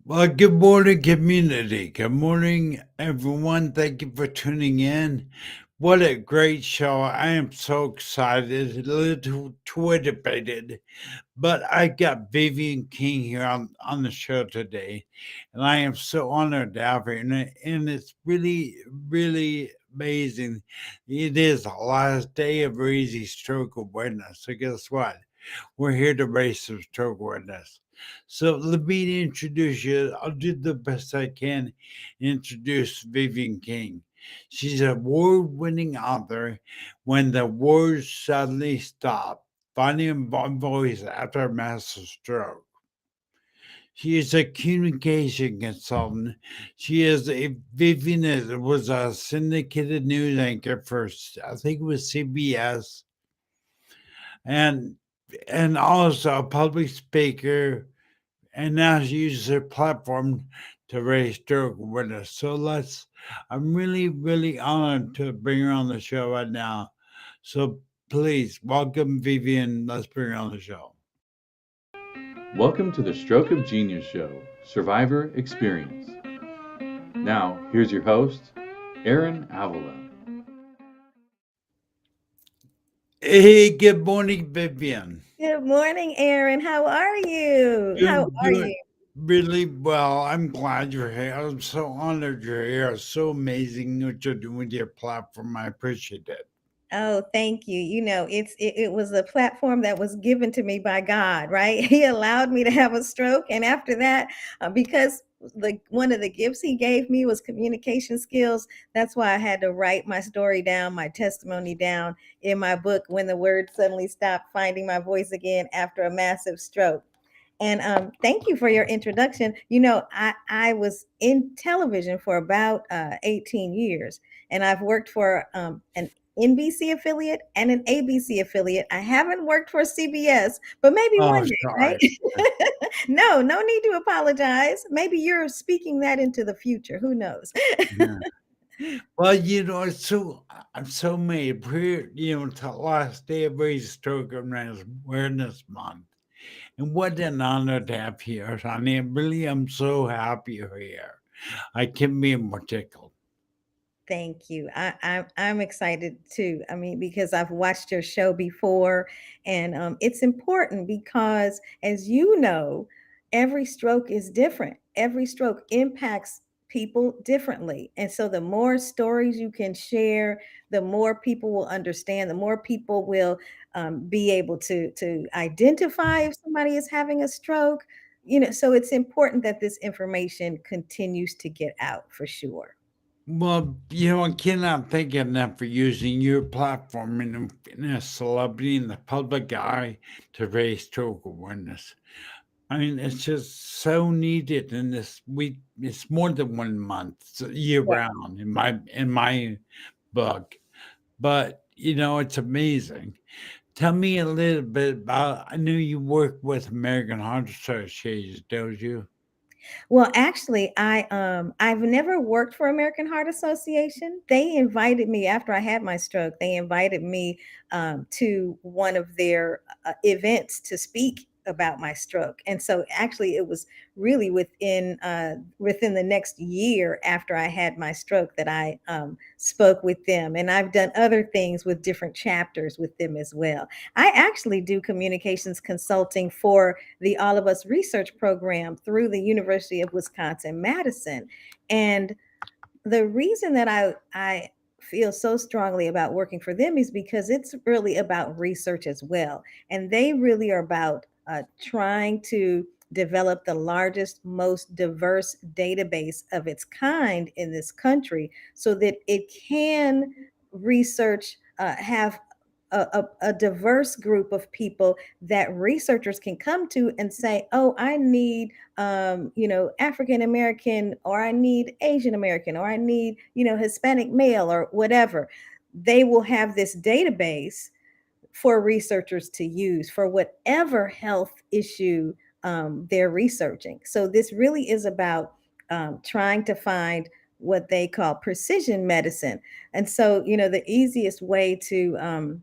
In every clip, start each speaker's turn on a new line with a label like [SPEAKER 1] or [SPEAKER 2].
[SPEAKER 1] Well, good morning, community. Good morning, everyone. Thank you for tuning in. What a great show. I am so excited, a little twitterpated, but I got Vivian King here on the show today, and I am so honored to have her. And it's really, really amazing. It is the last day of Easy Stroke Awareness. So, guess what? We're here to raise some stroke awareness. So let me introduce you. I'll do the best I can. Introduce Vivian King. She's an award-winning author. When the Words Suddenly Stop, Finding a Voice After a Massive Stroke. She is a communication consultant. Vivian was a syndicated news anchor for, I think it was CBS, and also a public speaker, and now she uses her platform to raise stroke awareness. I'm really, really honored to bring her on the show right now. So please welcome Vivian. Let's bring her on the show.
[SPEAKER 2] Welcome to the Stroke of Genius Show, Survivor Experience. Now, here's your host, Aaron Avila.
[SPEAKER 1] Hey, good morning, Vivian.
[SPEAKER 3] Good morning, Aaron. How are you?
[SPEAKER 1] Doing really well. I'm glad you're here. I'm so honored you're here. It's so amazing what you're doing with your platform. I appreciate it.
[SPEAKER 3] Oh, thank you. It was a platform that was given to me by God, right? He allowed me to have a stroke, and after that, because one of the gifts He gave me was communication skills. That's why I had to write my story down, my testimony down in my book. When the Words Suddenly Stopped, Finding My Voice Again After a Massive Stroke. And thank you for your introduction. I was in television for about 18 years, and I've worked for an NBC affiliate and an ABC affiliate. I haven't worked for CBS, but maybe one day, right? No need to apologize. Maybe you're speaking that into the future. Who knows?
[SPEAKER 1] Yeah. Well, I'm so made. It's the last day of Raise Stroke Awareness Month. And what an honor to have you here, honey. I'm so happy you're here. I can't be more tickled.
[SPEAKER 3] Thank you. I'm excited too. I mean, because I've watched your show before, and it's important because, as you know, every stroke is different. Every stroke impacts people differently, and so the more stories you can share, the more people will understand. The more people will be able to identify if somebody is having a stroke. So it's important that this information continues to get out for sure.
[SPEAKER 1] Well, I cannot thank you enough for using your platform in a celebrity in the public eye to raise stroke awareness. I mean, it's just so needed in this week. It's more than 1 month, it's year round in my book. But it's amazing. Tell me a little bit about. I knew you work with American Heart Association, don't you?
[SPEAKER 3] Well, actually, I've never worked for American Heart Association. They invited me after I had my stroke. They invited me to one of their events to speak about my stroke, and so actually, it was really within the next year after I had my stroke that I spoke with them, and I've done other things with different chapters with them as well. I actually do communications consulting for the All of Us research program through the University of Wisconsin-Madison. And the reason that I feel so strongly about working for them is because it's really about research as well. And they really are about trying to develop the largest, most diverse database of its kind in this country so that it can research, have a diverse group of people that researchers can come to and say, oh, I need, African American, or I need Asian American, or I need, Hispanic male, or whatever. They will have this database for researchers to use for whatever health issue they're researching. So this really is about trying to find what they call precision medicine. And so, the easiest way to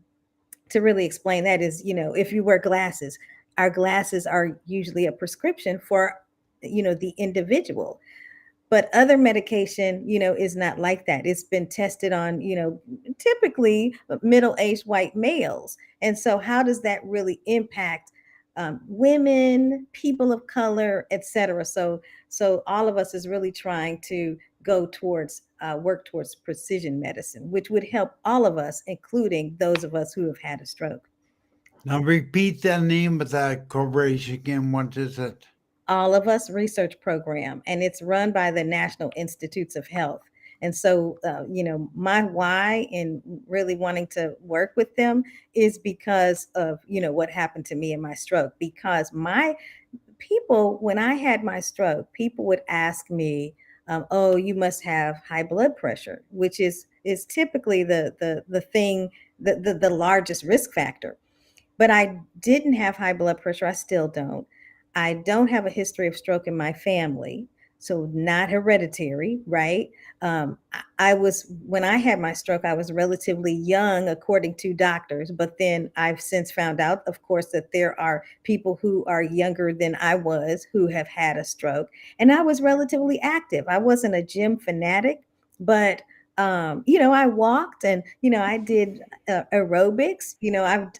[SPEAKER 3] really explain that is, if you wear glasses, our glasses are usually a prescription for, the individual. But other medication, is not like that. It's been tested on, typically middle-aged white males. And so how does that really impact women, people of color, etc.? So all of us is really trying to go towards work towards precision medicine, which would help all of us, including those of us who have had a stroke.
[SPEAKER 1] Now repeat the name of that corporation again. What is it?
[SPEAKER 3] All of Us research program, and it's run by the National Institutes of Health. And so, my why in really wanting to work with them is because of, what happened to me in my stroke. Because my people, when I had my stroke, people would ask me, oh, you must have high blood pressure, which is typically the thing, the largest risk factor. But I didn't have high blood pressure. I still don't. I don't have a history of stroke in my family, so not hereditary, right? I was, when I had my stroke, I was relatively young, according to doctors. But then I've since found out, of course, that there are people who are younger than I was who have had a stroke. And I was relatively active. I wasn't a gym fanatic, but I walked, and I did aerobics.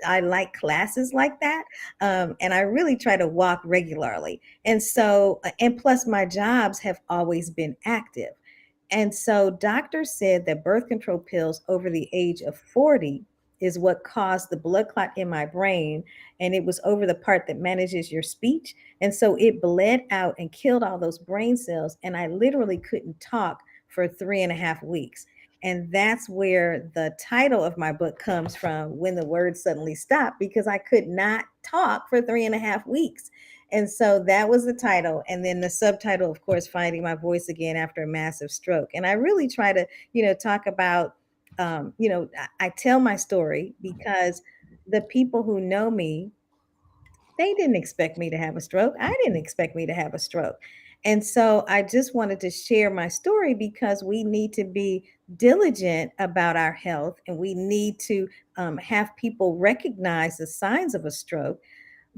[SPEAKER 3] I like classes like that, and I really try to walk regularly. And so, and plus, my jobs have always been active. And so, doctors said that birth control pills over the age of 40 is what caused the blood clot in my brain. And it was over the part that manages your speech. And so it bled out and killed all those brain cells. And I literally couldn't talk for 3.5 weeks. And that's where the title of my book comes from, When the Words Suddenly Stop, because I could not talk for 3.5 weeks. And so that was the title. And then the subtitle, of course, Finding My Voice Again After a Massive Stroke. And I really try to, talk about, I tell my story because the people who know me, they didn't expect me to have a stroke. I didn't expect me to have a stroke. And so I just wanted to share my story because we need to be diligent about our health, and we need to have people recognize the signs of a stroke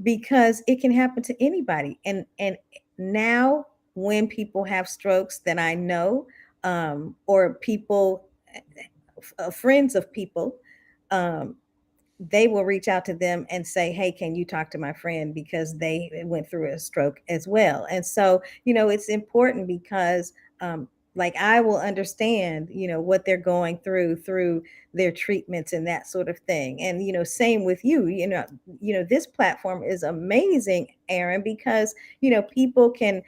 [SPEAKER 3] because it can happen to anybody. And now when people have strokes that I know, or people, friends of people, um, they will reach out to them and say, hey, can you talk to my friend because they went through a stroke as well. And so, it's important because, like, I will understand, what they're going through their treatments and that sort of thing. And, same with you, this platform is amazing, Aaron, because, people can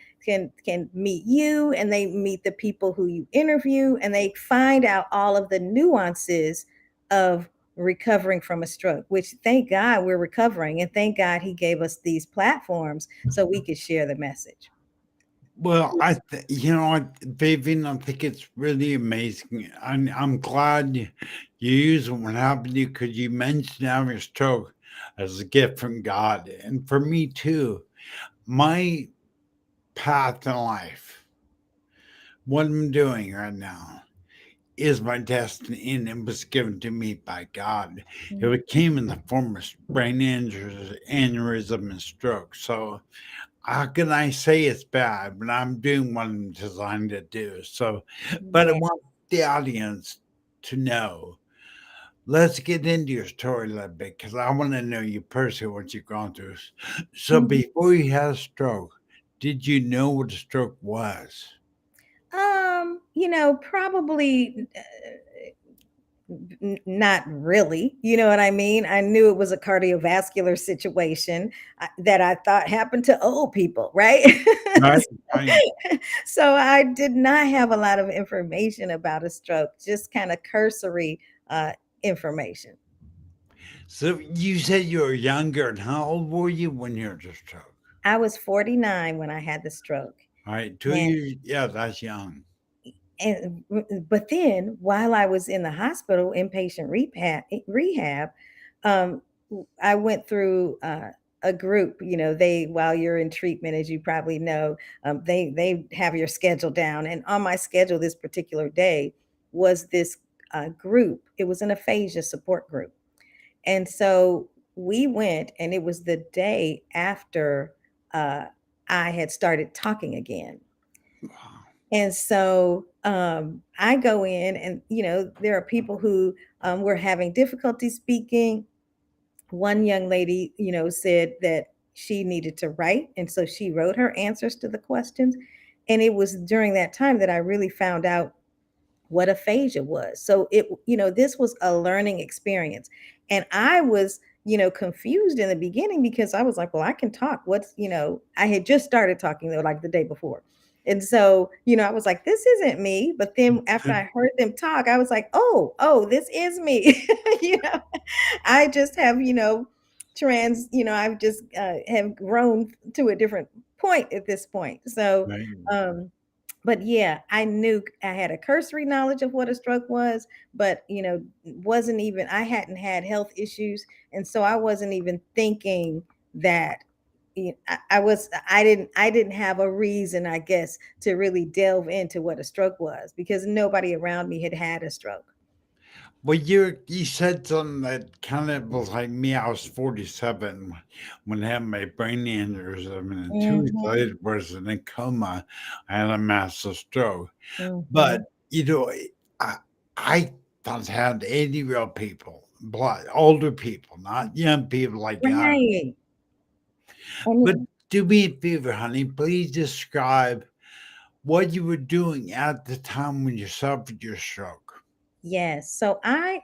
[SPEAKER 3] meet you, and they meet the people who you interview, and they find out all of the nuances of recovering from a stroke, which, thank God, we're recovering, and thank God he gave us these platforms so we could share the message.
[SPEAKER 1] Well, you know what, Vivian, I think it's really amazing. I'm glad you use what happened to you because you mentioned having a stroke as a gift from God. And for me too, my path in life, what I'm doing right now, is my destiny, and it was given to me by God. It came in the form of brain injuries, aneurysm, and stroke. So how can I say it's bad when I'm doing what I'm designed to do? So, but I
[SPEAKER 3] Yeah.
[SPEAKER 1] want the audience to know. Let's get into your story a little bit because I want to know you personally what you've gone through. So,
[SPEAKER 3] Mhm.
[SPEAKER 1] before you had a stroke, did you know what a stroke was?
[SPEAKER 3] Probably not really. You know what I mean? I knew it was a cardiovascular situation that I thought happened to old people, right?
[SPEAKER 1] Right, right.
[SPEAKER 3] So I did not have a lot of information about a stroke, just kind of cursory information.
[SPEAKER 1] So you said you were younger, and how old were you when you had the stroke?
[SPEAKER 3] I was 49 when I had the stroke.
[SPEAKER 1] All right, 2
[SPEAKER 3] And
[SPEAKER 1] years. Yeah, that's young.
[SPEAKER 3] but then while I was in the hospital, inpatient rehab, um, I went through a group. They while you're in treatment, as you probably know, they have your schedule down. And on my schedule this particular day was this group. It was an aphasia support group, and so we went, and it was the day after uh, I had started talking again.
[SPEAKER 1] Wow.
[SPEAKER 3] And so I go in, and there are people who were having difficulty speaking. One young lady, said that she needed to write, and so she wrote her answers to the questions. And it was during that time that I really found out what aphasia was. So this was a learning experience. And I was, confused in the beginning because I was like, well, I can talk. I had just started talking though, like the day before. And so, I was like, this isn't me. But then after I heard them talk, I was like, oh, this is me. you know, I just have, I've just have grown to a different point at this point. So,
[SPEAKER 1] Right.
[SPEAKER 3] um, but yeah, I knew I had a cursory knowledge of what a stroke was, but wasn't even I hadn't had health issues, and so I wasn't even thinking that I didn't have a reason, I guess, to really delve into what a stroke was because nobody around me had had a stroke.
[SPEAKER 1] Well, you said something that kind of was like me. I was 47 when I had my brain aneurysm, and 2 weeks
[SPEAKER 3] Mhm,
[SPEAKER 1] later was in a coma. I had a massive stroke. But
[SPEAKER 3] mhm.
[SPEAKER 1] I I thought I had 80-year-old people, older people, not young people like us.
[SPEAKER 3] Right.
[SPEAKER 1] But
[SPEAKER 3] And
[SPEAKER 1] do me a favor, honey. Please describe what you were doing at the time when you suffered your stroke.
[SPEAKER 3] yes, so I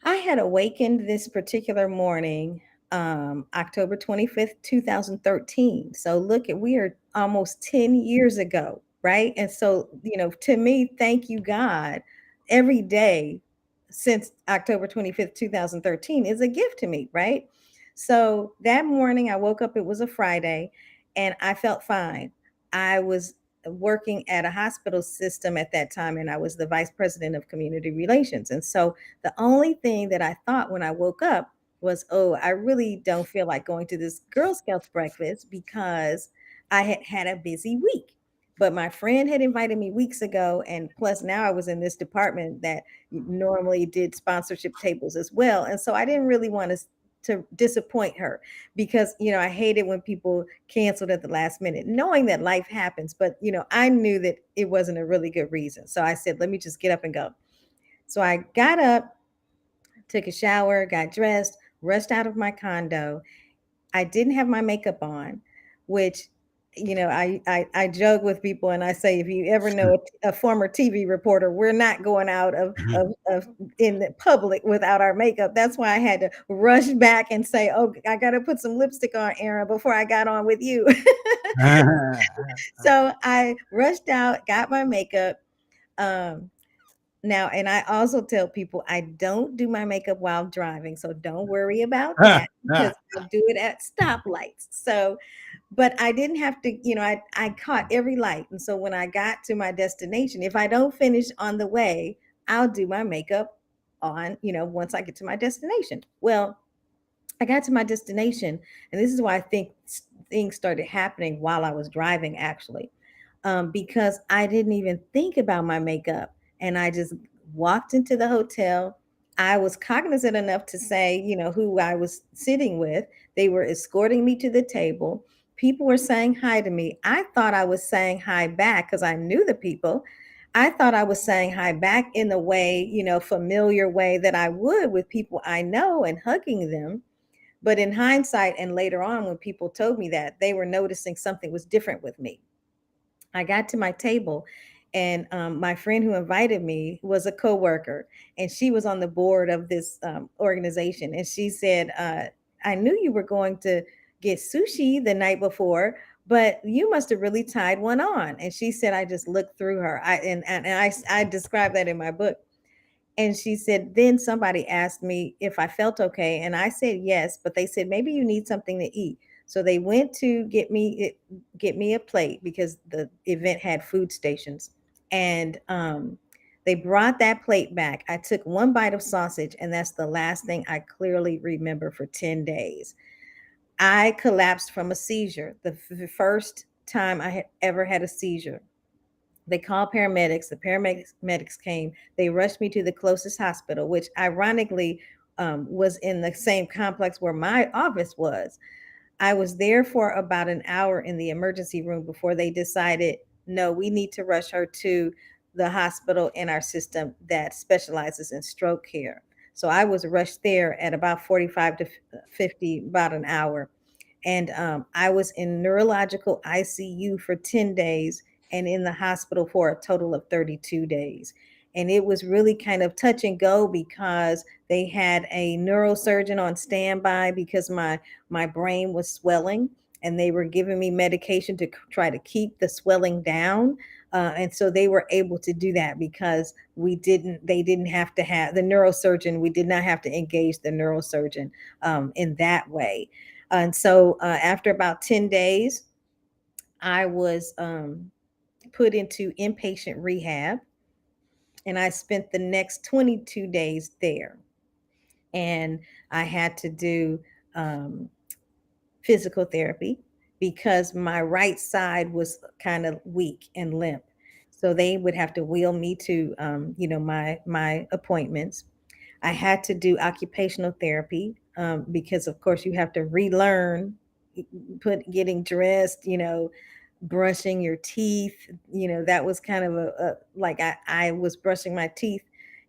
[SPEAKER 3] had awakened this particular morning, October 25th, 2013. So look at we are almost 10 years ago, right? And so, to me, thank you, God, every day since October 25th, 2013 is a gift to me, right? So that morning I woke up, it was a Friday, and I felt fine. I was working at a hospital system at that time, and I was the vice president of community relations. And so the only thing that I thought when I woke up was, oh, I really don't feel like going to this Girl Scouts breakfast because I had had a busy week. But my friend had invited me weeks ago. And plus, now I was in this department that normally did sponsorship tables as well. And so I didn't really want to disappoint her because, I hated when people canceled at the last minute, knowing that life happens. But, I knew that it wasn't a really good reason. So I said, let me just get up and go. So I got up, took a shower, got dressed, rushed out of my condo. I didn't have my makeup on, which I joke with people and I say, if you ever know a former TV reporter, we're not going out of in the public without our makeup. That's why I had to rush back and say, oh, I got to put some lipstick on, Aaron, before I got on with you. So I rushed out, got my makeup. Um, Now, and I also tell people I don't do my makeup while driving, so don't worry about that because I do it at stoplights. So, but I didn't have to, I caught every light. And so when I got to my destination, if I don't finish on the way, I'll do my makeup on, once I get to my destination. Well, I got to my destination, and this is why I think things started happening while I was driving, actually, because I didn't even think about my makeup, and I just walked into the hotel. I was cognizant enough to say, who I was sitting with. They were escorting me to the table. People were saying hi to me. I thought I was saying hi back because I knew the people. I thought I was saying hi back in the way, familiar way that I would with people I know and hugging them. But in hindsight, and later on, when people told me that, they were noticing something was different with me. I got to my table, and my friend who invited me was a coworker, and she was on the board of this organization. And she said, "I knew you were going to get sushi the night before, but you must have really tied one on." And she said, "I just looked through her." I described that in my book. And she said, then somebody asked me if I felt okay. And I said yes, but they said, maybe you need something to eat. So they went to get me a plate because the event had food stations. And they brought that plate back. I took one bite of sausage, and that's the last thing I clearly remember for 10 days. I collapsed from a seizure. The first time I had ever had a seizure. They called paramedics. The paramedics came. They rushed me to the closest hospital, which ironically was in the same complex where my office was. I was there for about an hour in the emergency room before they decided, no, we need to rush her to the hospital in our system that specializes in stroke care. So I was rushed there at about 45 to 50, about an hour. And I was in neurological ICU for 10 days and in the hospital for a total of 32 days. And it was really kind of touch and go because they had a neurosurgeon on standby because my brain was swelling, and they were giving me medication to try to keep the swelling down. And so they were able to do that because they didn't have to have the neurosurgeon. We did not have to engage the neurosurgeon in that way. And so after about 10 days, I was put into inpatient rehab, and I spent the next 22 days there. And I had to do physical therapy because my right side was kind of weak and limp. So they would have to wheel me to, my appointments. I had to do occupational therapy because, of course, you have to relearn getting dressed, brushing your teeth. That was kind of like I was brushing my teeth.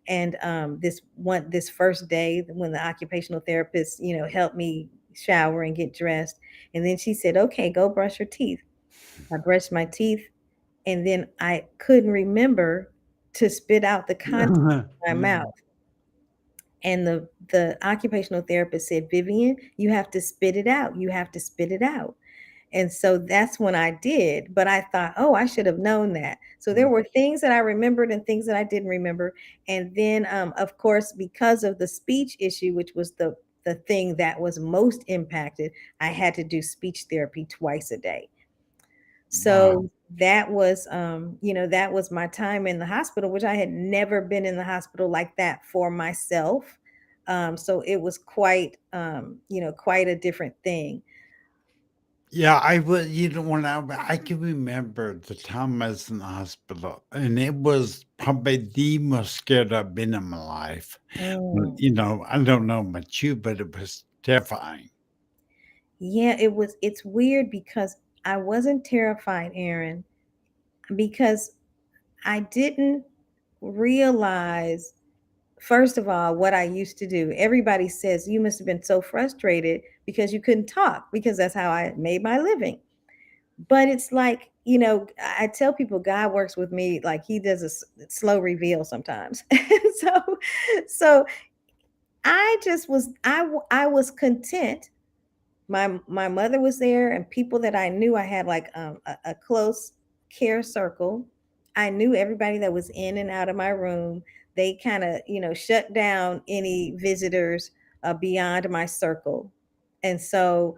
[SPEAKER 3] And this first day when the occupational therapist, helped me shower and get dressed. And then she said, okay, go brush your teeth. I brushed my teeth, and then I couldn't remember to spit out the contents of my mouth. And the occupational therapist said, Vivian, you have to spit it out. You have to spit it out. And so that's when I did. But I thought, oh, I should have known that. So there were things that I remembered and things that I didn't remember. And then, of course, because of the speech issue, which was the thing that was most impacted, I had to do speech therapy twice a day.
[SPEAKER 1] Wow.
[SPEAKER 3] So that was, that was my time in the hospital, which I had never been in the hospital like that for myself. So it was quite a different thing.
[SPEAKER 1] Yeah, I was, when I can remember the time I was in the hospital, and it was probably the most scared I've been in my life.
[SPEAKER 3] Mm.
[SPEAKER 1] I don't know about you, but it was terrifying.
[SPEAKER 3] Yeah, it's weird because I wasn't terrified, Aaron, because I didn't realize, first of all, what I used to do. Everybody says you must have been so frustrated because you couldn't talk, because that's how I made my living. But it's like, I tell people God works with me like he does a slow reveal sometimes. so so I just was I was content. My mother was there, and people that I knew. I had like a close care circle. I knew everybody that was in and out of my room. They kind of shut down any visitors beyond my circle. And so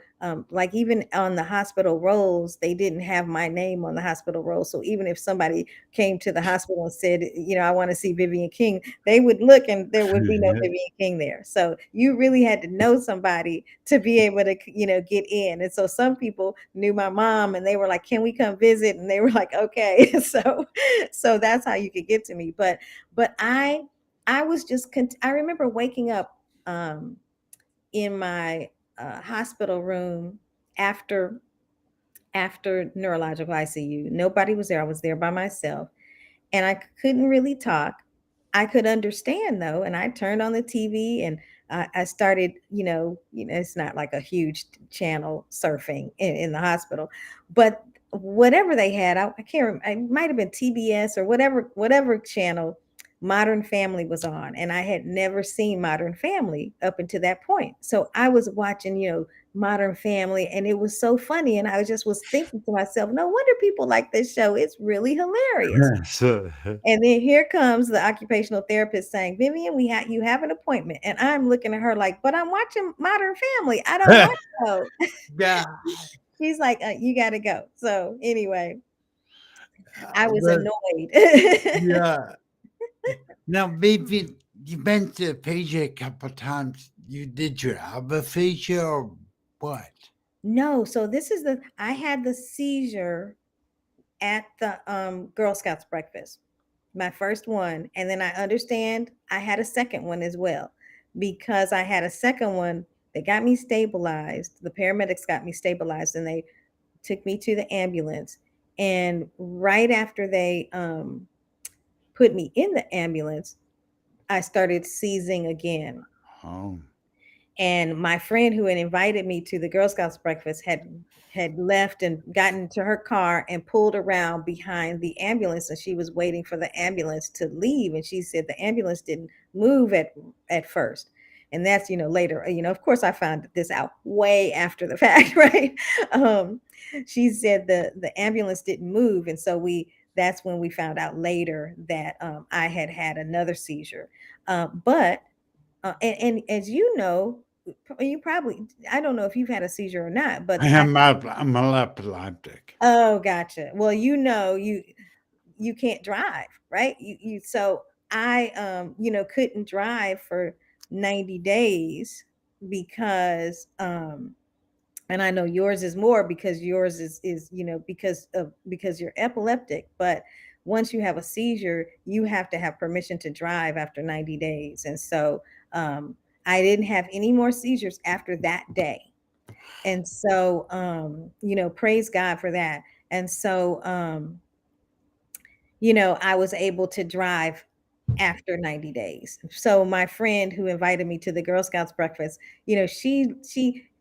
[SPEAKER 3] like even on the hospital rolls, they didn't have my name on the hospital roll. So even if somebody came to the hospital and said, I want to see Vivian King, they would look and there would be no Vivian King there. So you really had to know somebody to be able to, get in. And so some people knew my mom, and they were like, can we come visit? And they were like, okay. So that's how you could get to me. But I was just, I remember waking up in my hospital room after neurological ICU. Nobody was there. I was there by myself, and I couldn't really talk. I could understand though, and I turned on the TV, and I started, it's not like a huge channel surfing in the hospital, but whatever they had, I can't remember. It might have been TBS or whatever channel. Modern Family was on, and I had never seen Modern Family up until that point. So I was watching, Modern Family, and it was so funny. And I just was thinking to myself, no wonder people like this show. It's really hilarious.
[SPEAKER 1] So,
[SPEAKER 3] And then here comes the occupational therapist saying, Vivian, you have an appointment. And I'm looking at her like, but I'm watching Modern Family. I don't want to go.
[SPEAKER 1] yeah,
[SPEAKER 3] She's like, you got to go. So anyway, I was
[SPEAKER 1] but
[SPEAKER 3] annoyed.
[SPEAKER 1] yeah. Now, maybe you mentioned aphasia a couple times. Did you have aphasia or what?
[SPEAKER 3] No, so I had the seizure at the Girl Scouts breakfast, my first one. And then I understand I had a second one as well, because I had a second one. They got me stabilized. The paramedics got me stabilized and they took me to the ambulance. And right after they put me in the ambulance, I started seizing again.
[SPEAKER 1] Oh,
[SPEAKER 3] And my friend who had invited me to the Girl Scouts breakfast had left and gotten to her car and pulled around behind the ambulance, and she was waiting for the ambulance to leave. And she said the ambulance didn't move at first. And that's, later, of course I found this out way after the fact, right? um she said the ambulance didn't move, and so that's when we found out later that I had another seizure. But and as you know, you probably, I don't know if you've had a seizure or not, but
[SPEAKER 1] I'm epileptic.
[SPEAKER 3] oh, gotcha. Well, you can't drive, right? So I couldn't drive for 90 days because and I know yours is more because yours is because you're epileptic. But once you have a seizure, you have to have permission to drive after 90 days. And so um, I didn't have any more seizures after that day. And so praise God for that. And so I was able to drive after 90 days. So my friend who invited me to the Girl Scouts breakfast,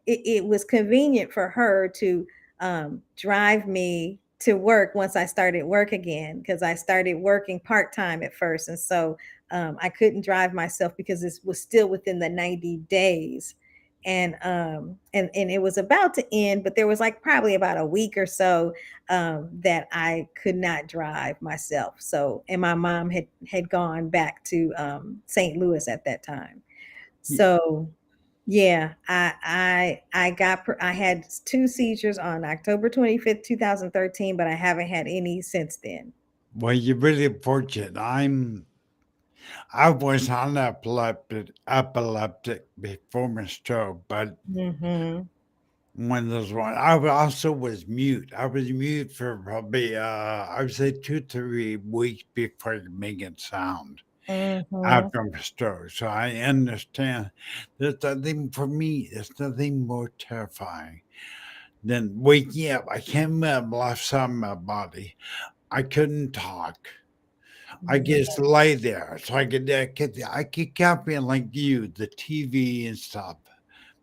[SPEAKER 3] it was convenient for her to drive me to work once I started work again, because I started working part-time at first. And so I couldn't drive myself because this was still within the 90 days. And it was about to end, but there was like probably about a week or so that I could not drive myself. So, and my mom had gone back to St. Louis at that time. So, yeah, I had two seizures on October 25th, 2013, but I haven't had any since then.
[SPEAKER 1] Well, you're really fortunate. I was on epileptic before my stroke, but
[SPEAKER 3] Mm-hmm.
[SPEAKER 1] one of those one. Also was mute. I was mute for probably I would say 2 3 weeks before making sound
[SPEAKER 3] Mm-hmm.
[SPEAKER 1] after my stroke. So I understand. There's nothing for me. There's nothing more terrifying than waking up. I can't move left side of my body. I couldn't talk. I just lay there, so I could copy like you, the TV and stuff,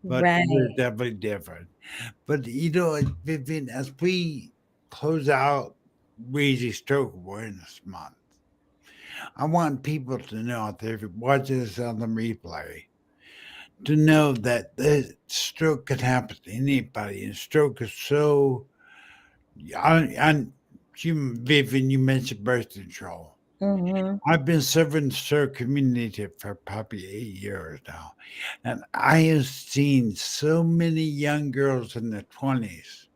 [SPEAKER 1] but we're
[SPEAKER 3] Right.
[SPEAKER 1] definitely different. But Vivian, as we close out Crazy Stroke Awareness Month, I want people to know if they're watching this on the replay to know that the stroke can happen to anybody, and stroke is so. And Vivian, you mentioned birth control.
[SPEAKER 3] Mm-hmm.
[SPEAKER 1] I've been serving the stroke community for probably 8 years now, and I have seen so many young girls in their 20s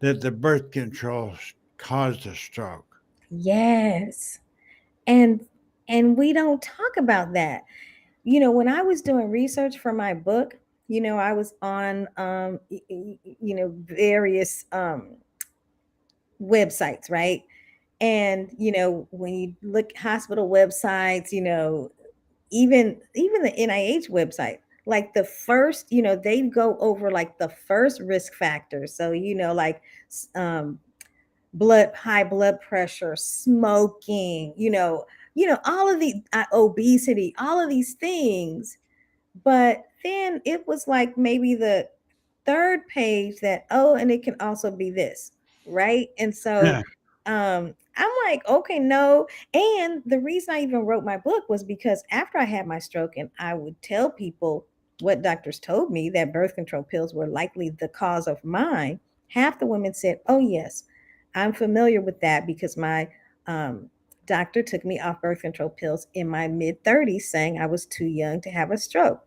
[SPEAKER 1] that the birth control caused a stroke.
[SPEAKER 3] Yes. And we don't talk about that. When I was doing research for my book, I was on various websites, right? And when you look at hospital websites, even the NIH website, like the first, they go over like the first risk factors. So like um high blood pressure, smoking, all of the obesity, all of these things. But then it was like maybe the third page that, oh, and it can also be this, right? And so I'm like, okay, no. And the reason I even wrote my book was because after I had my stroke and I would tell people, what doctors told me that birth control pills were likely the cause of mine, half the women said, "Oh, yes, I'm familiar with that because my um, doctor took me off birth control pills in my mid 30s, saying I was too young to have a stroke."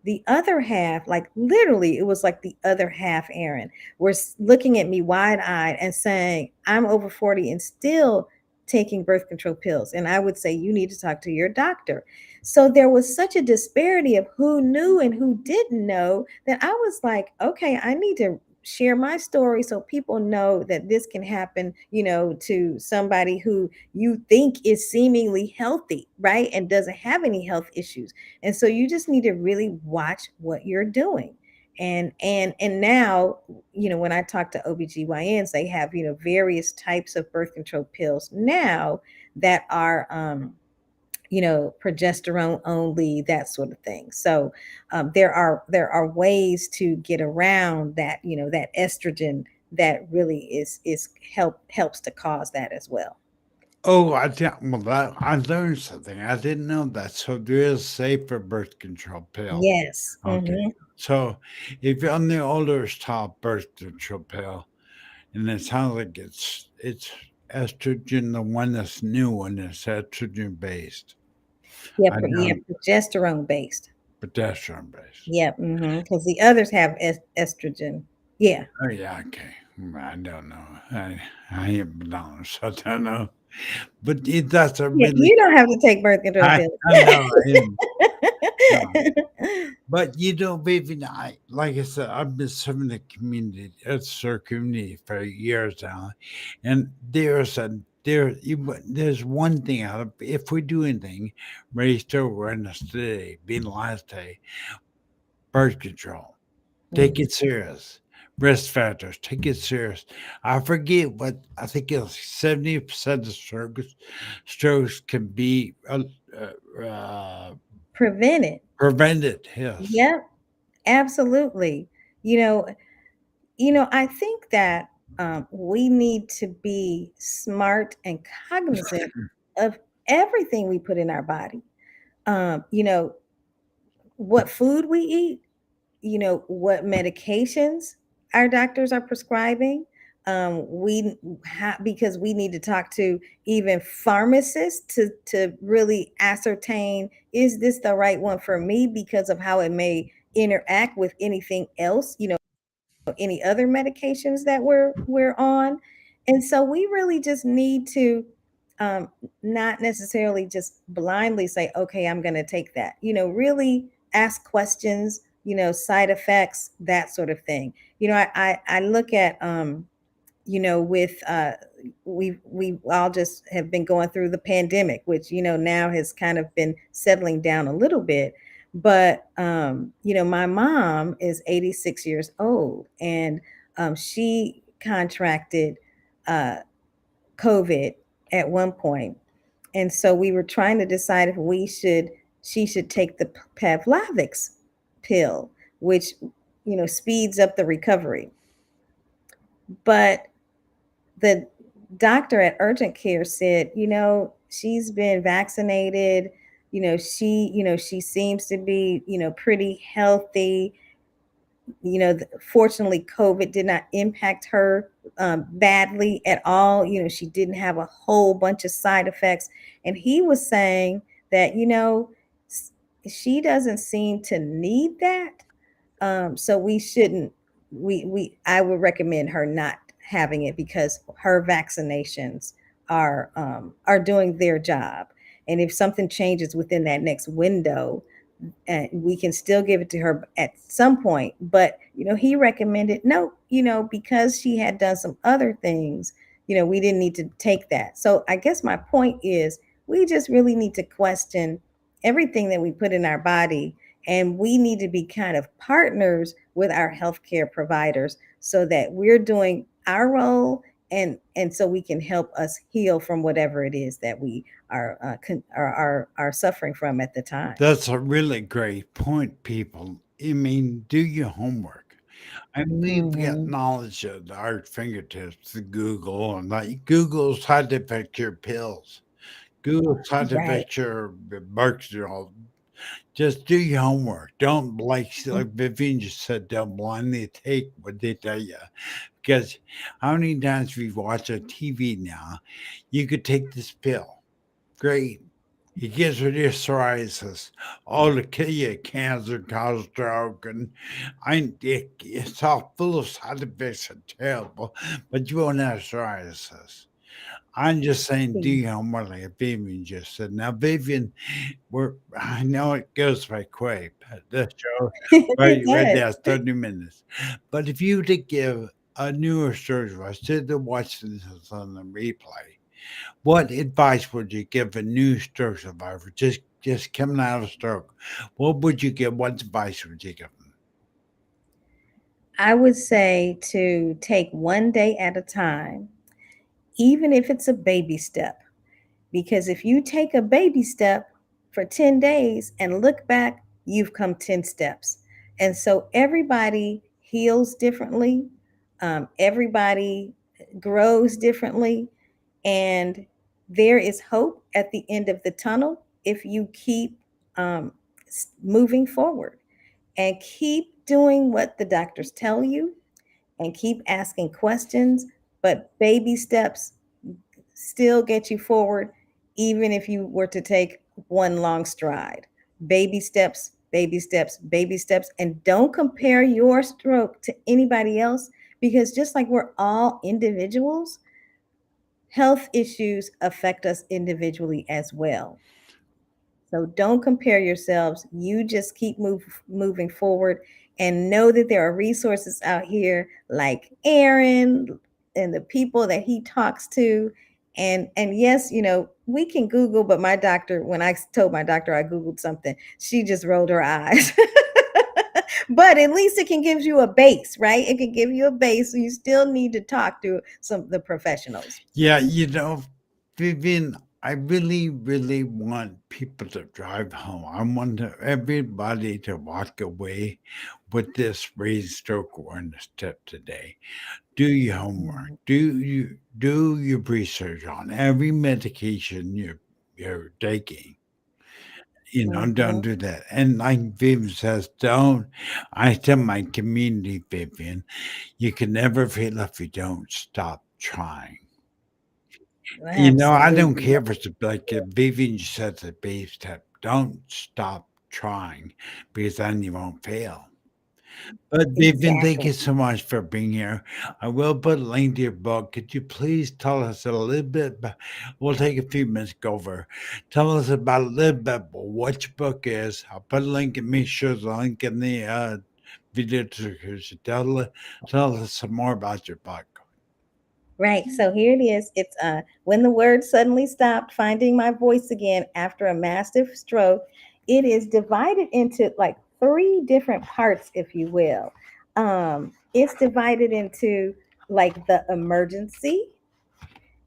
[SPEAKER 3] The other half, like literally, it was like the other half, Aaron, were looking at me wide eyed and saying, "I'm over 40 and still taking birth control pills." And I would say, "You need to talk to your doctor." So there was such a disparity of who knew and who didn't know that I was like, okay, I need to share my story so people know that this can happen, to somebody who you think is seemingly healthy, right? And doesn't have any health issues. And so you just need to really watch what you're doing. And now, when I talk to OBGYNs, they have, various types of birth control pills now that are progesterone only, that sort of thing. So there are ways to get around that, that estrogen that really is helps to cause that as well.
[SPEAKER 1] Oh, I didn't. Well, I learned something. I didn't know that. So there is safer birth control pill.
[SPEAKER 3] Yes.
[SPEAKER 1] Okay. So if you're on the older style birth control pill, and it sounds like it's estrogen, the one that's new and it's estrogen based.
[SPEAKER 3] Yeah,
[SPEAKER 1] I
[SPEAKER 3] yeah,
[SPEAKER 1] don't
[SPEAKER 3] progesterone based.
[SPEAKER 1] progesterone based.
[SPEAKER 3] Yeah, because the others have estrogen. Yeah.
[SPEAKER 1] Oh yeah, okay. I don't know. I am been so I don't know. But that's a
[SPEAKER 3] Yeah,
[SPEAKER 1] really
[SPEAKER 3] you don't have to take birth control pills.
[SPEAKER 1] I know I am. No. But Vivian, like I said, I've been serving the community, our community for years now, and there's one thing out of if we do anything, raise to awareness today, being the last day, birth control, take
[SPEAKER 3] Mhm.
[SPEAKER 1] it serious. Risk factors, take it serious. I forget what I think it's 70% of strokes can be
[SPEAKER 3] Prevent it.
[SPEAKER 1] prevented. Yes.
[SPEAKER 3] Yep, absolutely. You know, I think that we need to be smart and cognizant of everything we put in our body. You know, what food we eat, what medications our doctors are prescribing. Because we need to talk to even pharmacists to really ascertain, is this the right one for me, because of how it may interact with anything else, any other medications that we're on. And so we really just need to um, not necessarily just blindly say, okay, I'm going to take that. Really ask questions, side effects, that sort of thing. I look at with we all just have been going through the pandemic, which now has kind of been settling down a little bit. But my mom is 86 years old, and she contracted uh, COVID at one point, and so we were trying to decide if she should take the Pavlovic's pill, which speeds up the recovery. But the doctor at urgent care said, she's been vaccinated, she seems to be, pretty healthy. Fortunately, COVID did not impact her badly at all. She didn't have a whole bunch of side effects. And he was saying that, she doesn't seem to need that. So we shouldn't. I would recommend her not having it because her vaccinations are doing their job. And if something changes within that next window, and we can still give it to her at some point. But he recommended no, because she had done some other things, we didn't need to take that. So I guess my point is, we just really need to question everything that we put in our body, and we need to be kind of partners with our healthcare providers so that we're doing our role, and so we can help us heal from whatever it is that we are suffering from at the time.
[SPEAKER 1] That's a really great point, people. I mean, do your homework. And we've got
[SPEAKER 3] Mhm.
[SPEAKER 1] knowledge at our fingertips, the Google, and like Google's how to affect your pills. Google's how to
[SPEAKER 3] Right.
[SPEAKER 1] affect your birth control. Just do your homework. Don't like Vivian just said, don't blindly take what they tell you. Because how many times we watch on TV now, you could take this pill. Great. It gets rid of your psoriasis. Oh, to kill you, cancer, cause stroke, and it's all full of side effects and terrible, but you won't have psoriasis. I'm just saying, do your homework like Vivian just said. Now, Vivian, I know it goes by quick, but the show
[SPEAKER 3] It
[SPEAKER 1] right
[SPEAKER 3] does.
[SPEAKER 1] now is 30 minutes. But if you were to give a newer surgery, I said to watch this on the replay, what advice would you give a new stroke survivor just coming out of stroke? What would you give? What advice would you give them?
[SPEAKER 3] I would say to take one day at a time, even if it's a baby step. Because if you take a baby step for 10 days and look back, you've come 10 steps. And so everybody heals differently, everybody grows differently, and there is hope at the end of the tunnel if you keep um, moving forward and keep doing what the doctors tell you and keep asking questions. But baby steps still get you forward, even if you were to take one long stride. Baby steps, baby steps, baby steps. And don't compare your stroke to anybody else, because just like we're all individuals, health issues affect us individually as well. So don't compare yourselves. You just keep moving forward, and know that there are resources out here like Aaron and the people that he talks to. And yes, we can Google, but my doctor, when I told my doctor I Googled something, she just rolled her eyes. But at least it can give you a base, right? It can give you a base. So you still need to talk to some of the professionals.
[SPEAKER 1] Yeah, Vivian, I really, really want people to drive home. I want everybody to walk away with this raised stroke awareness tip today. Do your homework.
[SPEAKER 3] Mhm.
[SPEAKER 1] Do your research on every medication you're taking. Don't
[SPEAKER 3] Mhm.
[SPEAKER 1] do that. And like Vivian says, don't. I tell my community, Vivian, you can never fail if you don't stop trying. I don't
[SPEAKER 3] Absolutely.
[SPEAKER 1] care if it's like Vivian says a base step. Don't stop trying because then you won't fail. But Vivian, thank
[SPEAKER 3] Exactly.
[SPEAKER 1] you so much for being here. I will put a link to your book. Could you please tell us a little bit? We'll take a few minutes to go over. Tell us about a little bit about what your book is. I'll put a link and make sure the link in the video description. Tell us some more about your book.
[SPEAKER 3] Right. So here it is. It's When the Word Suddenly Stopped, Finding My Voice Again After a Massive Stroke. It is divided into like three different parts, if you will. It's divided into like the emergency,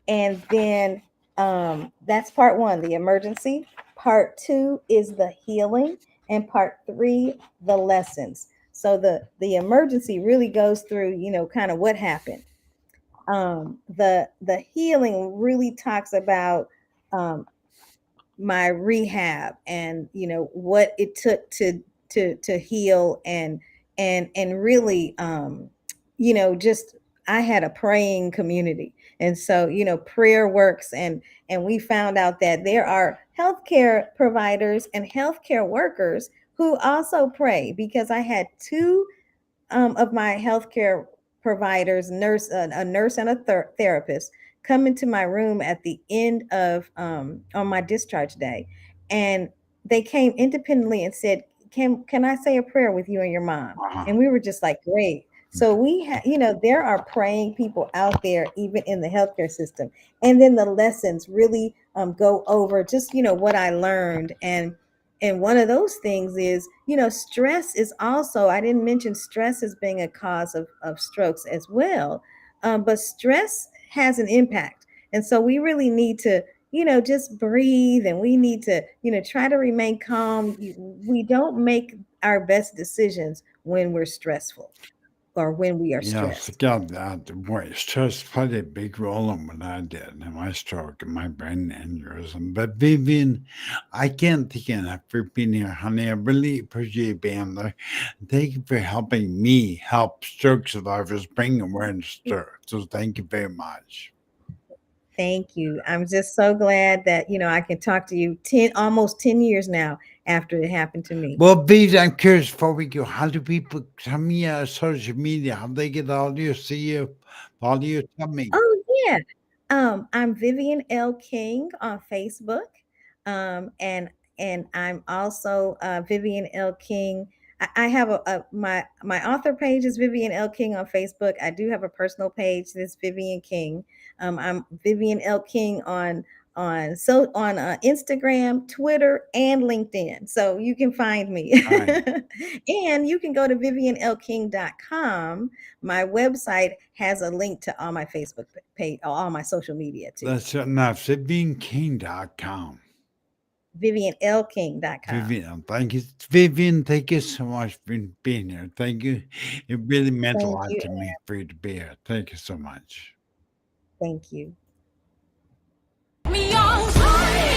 [SPEAKER 3] and then that's part one, the emergency. Part two is the healing, and part three, the lessons. So the emergency really goes through, kind of what happened. The healing really talks about um, my rehab, and what it took to heal, and really, just I had a praying community, and so prayer works, and we found out that there are healthcare providers and healthcare workers who also pray, because I had two of my healthcare providers, a nurse and a therapist, come into my room at the end of on my discharge day, and they came independently and said, "Can I say a prayer with you and your mom?"
[SPEAKER 1] Uh-huh.
[SPEAKER 3] And we were just like, "Great." So we have, there are praying people out there, even in the healthcare system. And then the lessons really go over just what I learned, and one of those things is, stress is also, I didn't mention stress as being a cause of strokes as well. But stress has an impact. And so we really need to, just breathe, and we need to, try to remain calm. We don't make our best decisions when we're stressful. or when we are
[SPEAKER 1] Yes,
[SPEAKER 3] stressed.
[SPEAKER 1] yeah, boy, stress played a big role in what I did in my stroke and my brain aneurysm. But Vivian, I can't thank you enough for being here, honey. I really appreciate being there. Thank you for helping me help stroke survivors bring awareness to it. So thank you very much.
[SPEAKER 3] Thank you. I'm just so glad that, I can talk to you 10, almost 10 years now after it happened to me.
[SPEAKER 1] Well, Vivian, I'm curious before we go, how do people tell me social media? How they get all you, see you, follow you? Tell me.
[SPEAKER 3] Oh, yeah. I'm Vivian L. King on Facebook. Um, and and I'm also Vivian L. King. I have my author page is Vivian L. King on Facebook. I do have a personal page that's Vivian King. I'm Vivian L. King on Instagram, Twitter, and LinkedIn. So you can find me.
[SPEAKER 1] Fine.
[SPEAKER 3] And you can go to vivianlking.com. My website has a link to all my Facebook page, all my social media too.
[SPEAKER 1] That's enough. VivianKing.com.
[SPEAKER 3] vivianlking.com.
[SPEAKER 1] Vivian, thank you. Vivian, thank you so much for being here. Thank you. It really meant a
[SPEAKER 3] Thank
[SPEAKER 1] lot
[SPEAKER 3] you.
[SPEAKER 1] to me for you to be here. Thank you so much.
[SPEAKER 3] Thank you.
[SPEAKER 4] Me on fire.